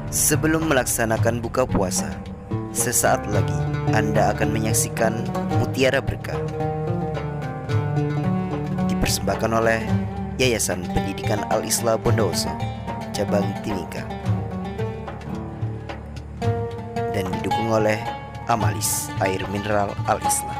Sebelum melaksanakan buka puasa, sesaat lagi Anda akan menyaksikan Mutiara Berkah. Dipersembahkan oleh Yayasan Pendidikan Al-Islah Bondowoso, Cabang Timika. Dan didukung oleh Amalis, Air Mineral Al-Islah.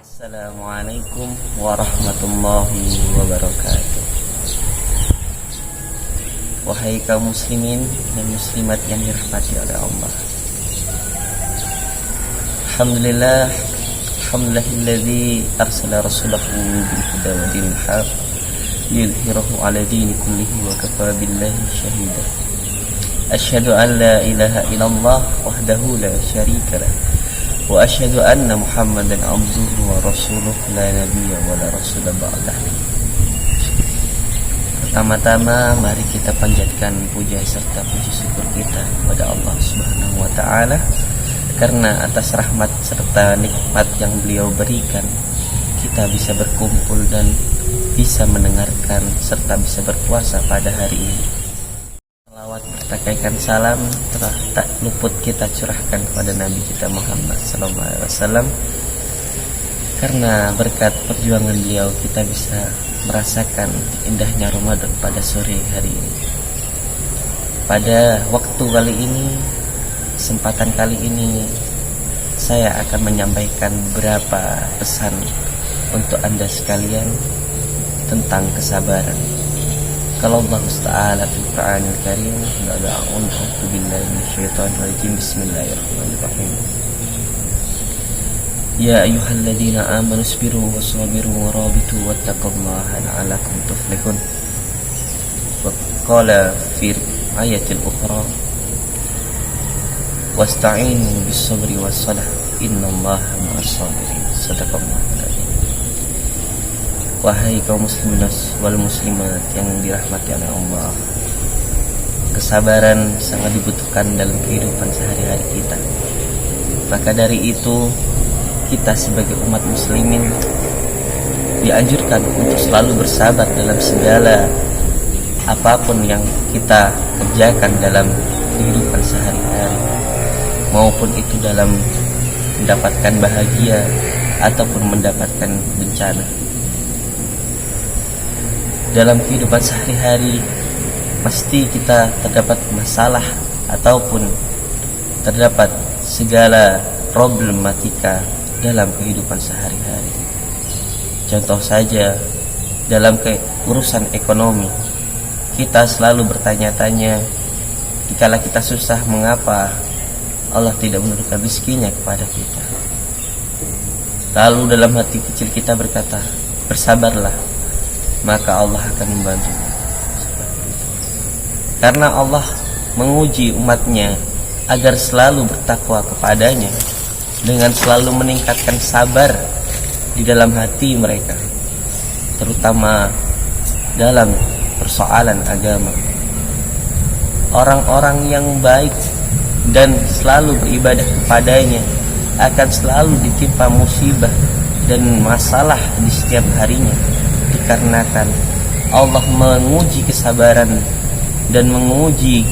Assalamualaikum warahmatullahi wabarakatuh. Wahai kaum muslimin dan muslimat yang dirahmati oleh Allah, Alhamdulillahilladzi arsala rasulahu bil huda wa dinil haq liyudhhirahu ala dini kullihi wa kafa billahi shahida. Asyhadu an la ilaha illallah wahdahu la syarika lah wa asyhadu anna Muhammadan abduhu wa rasuluh la nabiyya wa la rasula ba'dah. Pertama-tama mari kita panjatkan puja serta puji syukur kita kepada Allah Subhanahu wa taala karena atas rahmat serta nikmat yang beliau berikan kita bisa berkumpul dan bisa mendengarkan serta bisa berpuasa pada hari ini. Salawat bertakaikan salam telah tak luput kita curahkan kepada Nabi kita Muhammad SAW, karena berkat perjuangan beliau kita bisa merasakan indahnya Ramadan pada sore hari ini. Pada waktu kali ini, kesempatan kali ini, saya akan menyampaikan beberapa pesan untuk Anda sekalian tentang kesabaran. Kalau Allah Ta'ala fil Qur'anil Karim, a'udzu billahi minasyaitonir rajim. Bismillahirrahmanirrahim. Ya ayyuhalladzina amanu sabiru wassabiru warabitu wattaqullaha la'allakum tuflihun. Wa qala fi ayatil ukhra wasta'inu bis-sabri was-salah innallaha ma'as sabirin. Shadaqallahu alazim. Wahai kaum muslimin wal muslimat yang dirahmati oleh Allah, kesabaran sangat dibutuhkan dalam kehidupan sehari-hari kita. Maka dari itu, kita sebagai umat muslimin dianjurkan untuk selalu bersabar dalam segala apapun yang kita kerjakan dalam kehidupan sehari-hari, maupun itu dalam mendapatkan bahagia ataupun mendapatkan bencana. Dalam kehidupan sehari-hari pasti kita terdapat masalah ataupun terdapat segala problematika dalam kehidupan sehari-hari. Contoh saja, dalam urusan ekonomi, kita selalu bertanya-tanya, dikala kita susah, mengapa Allah tidak menurunkan rezekinya kepada kita? Lalu dalam hati kecil kita berkata, bersabarlah, maka Allah akan membantu. Karena Allah menguji umatnya agar selalu bertakwa kepadanya dengan selalu meningkatkan sabar di dalam hati mereka, terutama dalam persoalan agama. Orang-orang yang baik dan selalu beribadah kepadanya akan selalu ditimpa musibah dan masalah di setiap harinya, dikarenakan Allah menguji kesabaran dan menguji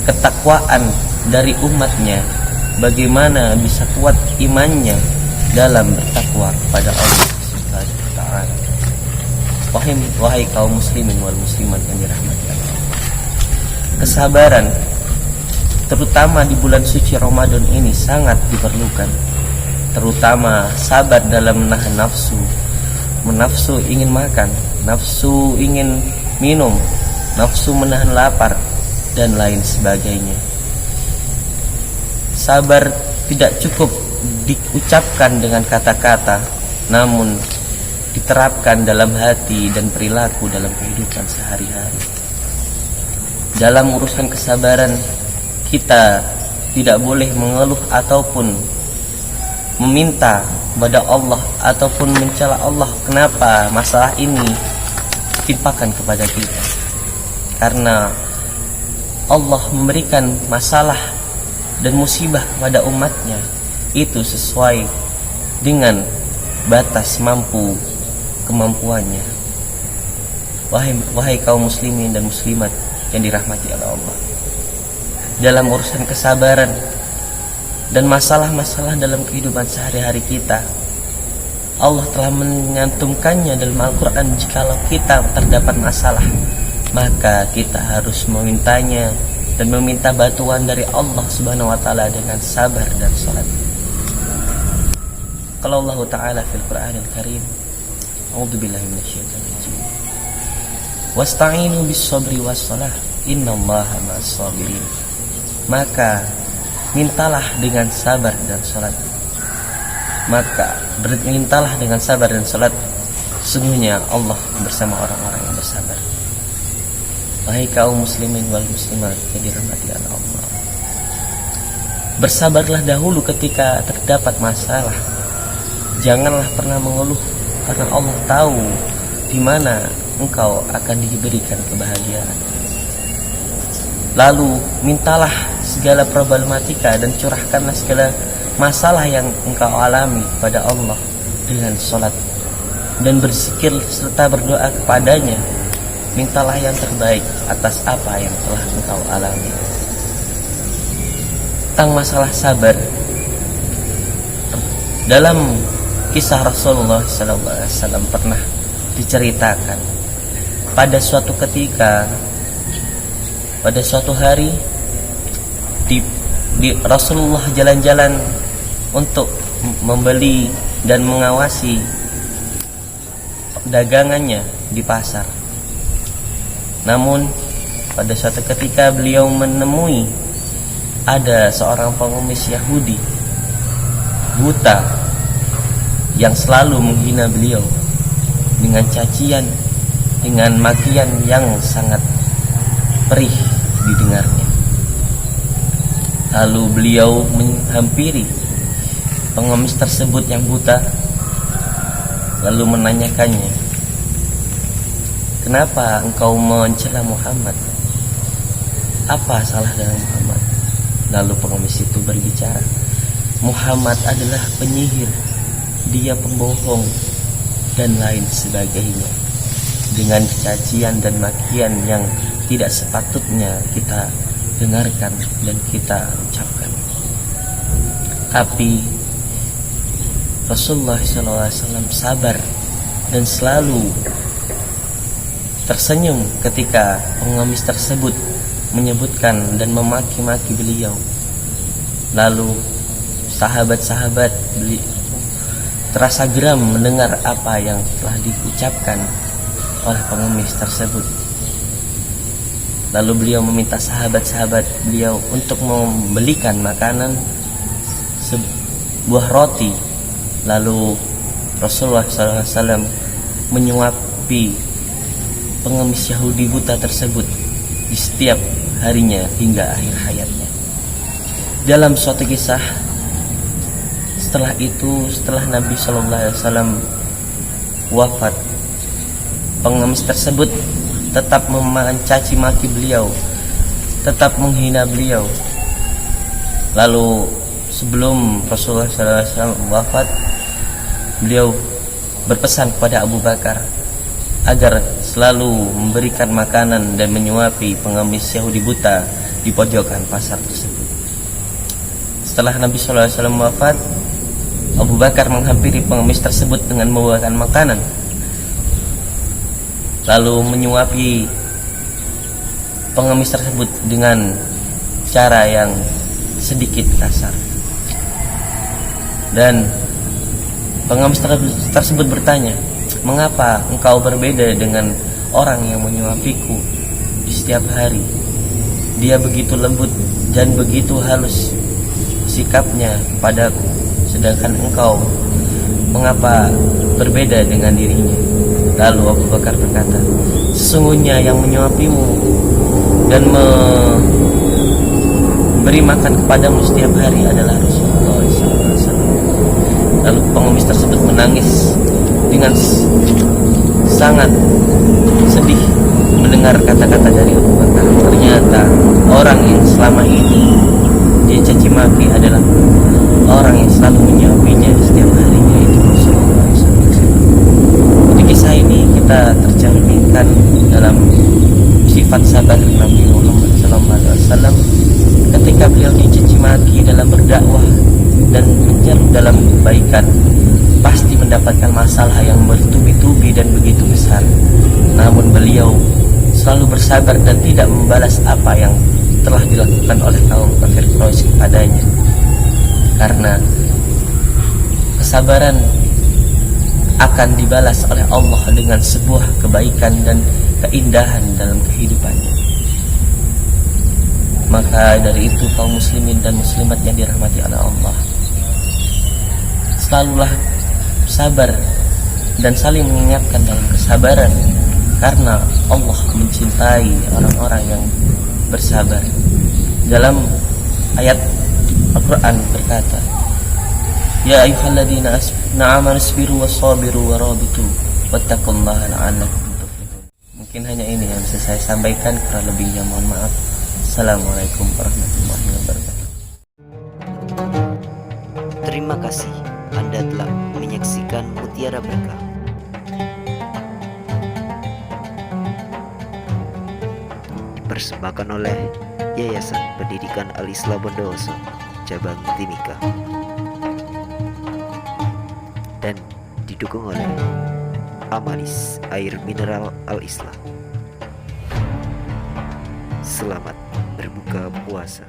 ketakwaan dari umatnya, bagaimana bisa kuat imannya dalam bertakwa kepada Allah Subhanahu wa taala. Wahai kaum muslimin wal muslimat yang dirahmati Allah, kesabaran terutama di bulan suci Ramadan ini sangat diperlukan, terutama sabar dalam menahan nafsu. Nafsu ingin makan, nafsu ingin minum, nafsu menahan lapar, dan lain sebagainya. Sabar tidak cukup diucapkan dengan kata-kata, namun diterapkan dalam hati dan perilaku dalam kehidupan sehari-hari. Dalam urusan kesabaran, kita tidak boleh mengeluh ataupun meminta kepada Allah ataupun mencela Allah kenapa masalah ini timpakan kepada kita. Karena Allah memberikan masalah dan musibah kepada umatnya itu sesuai dengan batas kemampuannya. Wahai kaum muslimin dan muslimat yang dirahmati oleh Allah, dalam urusan kesabaran dan masalah-masalah dalam kehidupan sehari-hari kita, Allah telah menyantumkannya dalam Al-Quran. Jikalau kita terdapat masalah, maka kita harus memintanya dan meminta bantuan dari Allah Subhanahu wa taala dengan sabar dan salat. Qala Allah Ta'ala fil Qur'anil Karim, A'udzubillahi minasyaitonir rajim. Wasta'inu bis-sabri was-shalah, innallaha ma'as-sabirin. Maka mintalah dengan sabar dan salat. Mintalah dengan sabar dan salat. Sesungguhnya Allah bersama orang-orang yang bersabar. Wahai kaum muslimin wal muslimat yang dirahmati Allah, bersabarlah dahulu ketika terdapat masalah. Janganlah pernah mengeluh, karena Allah tahu di mana engkau akan diberikan kebahagiaan. Lalu mintalah segala problematika dan curahkanlah segala masalah yang engkau alami kepada Allah dengan salat dan berzikir serta berdoa kepadanya. Mintalah yang terbaik atas apa yang telah engkau alami. Tentang masalah sabar, dalam kisah Rasulullah SAW pernah diceritakan pada suatu ketika, pada suatu hari di Rasulullah jalan-jalan untuk membeli dan mengawasi dagangannya di pasar. Namun pada suatu ketika beliau menemui ada seorang pengemis Yahudi buta yang selalu menghina beliau dengan cacian, dengan makian yang sangat perih didengarnya. Lalu beliau menghampiri pengemis tersebut yang buta, lalu menanyakannya, kenapa engkau mencela Muhammad? Apa salah dengan Muhammad? Lalu pengemis itu berbicara, Muhammad adalah penyihir, dia pembohong, dan lain sebagainya, dengan cacian dan makian yang tidak sepatutnya kita dengarkan dan kita ucapkan. Tapi Rasulullah SAW sabar dan selalu tersenyum ketika pengemis tersebut menyebutkan dan memaki-maki beliau. Lalu sahabat-sahabat terasa geram mendengar apa yang telah diucapkan oleh pengemis tersebut. Lalu beliau meminta sahabat-sahabat beliau untuk membelikan makanan, sebuah roti. Lalu Rasulullah SAW menyuapi pengemis Yahudi buta tersebut di setiap harinya hingga akhir hayatnya. Dalam suatu kisah, setelah Nabi SAW wafat, pengemis tersebut tetap mencaci maki beliau, tetap menghina beliau. Lalu sebelum Rasulullah SAW wafat, beliau berpesan kepada Abu Bakar agar selalu memberikan makanan dan menyuapi pengemis Yahudi buta di pojokan pasar tersebut. Setelah Nabi SAW wafat, Abu Bakar menghampiri pengemis tersebut dengan membawakan makanan, lalu menyuapi pengemis tersebut dengan cara yang sedikit kasar. Dan pengemis tersebut bertanya, mengapa engkau berbeda dengan orang yang menyuapiku di setiap hari? Dia begitu lembut dan begitu halus sikapnya padaku, sedangkan engkau mengapa berbeda dengan dirinya? Lalu Abu Bakar berkata, sesungguhnya yang menyuapimu dan memberi makan kepadamu setiap hari adalah Rasulullah SAW. Lalu pengemis tersebut menangis dengan sangat sedih mendengar kata-kata dari Abu Bakar. Ternyata orang yang selama ini dia caci maki adalah orang yang selalu menyuapinya setiap harinya, yaitu Rasulullah SAW. Di kisah ini kita tercerminkan dalam sifat sabar Nabi Muhammad SAW ketika beliau dicaci maki dalam berdakwah dan menyeru dalam kebaikan, pasti mendapatkan masalah yang bertubi-tubi dan begitu besar. Namun beliau selalu bersabar dan tidak membalas apa yang telah dilakukan oleh kaum kafir Quraisy kepadanya, karena kesabaran akan dibalas oleh Allah dengan sebuah kebaikan dan keindahan dalam kehidupannya. Maka dari itu kaum muslimin dan muslimat yang dirahmati oleh Allah, selalulah sabar dan saling mengingatkan dalam kesabaran, karena Allah mencintai orang-orang yang bersabar. Dalam ayat Al-Quran berkata, Ya ayyuhalladzina amanu isbiru wassabiru warabitu wattaqullaha la'allakum tuflihun. Mungkin hanya ini yang bisa saya sampaikan, kurang lebihnya mohon maaf. Assalamualaikum warahmatullahi wabarakatuh. Terima kasih Anda telah menyaksikan Mutiara Berkah. Dipersembahkan oleh Yayasan Pendidikan Al-Islam Bondowoso Cabang Timika dan didukung oleh Amanis Air Mineral Al-Islam. Selamat berbuka puasa.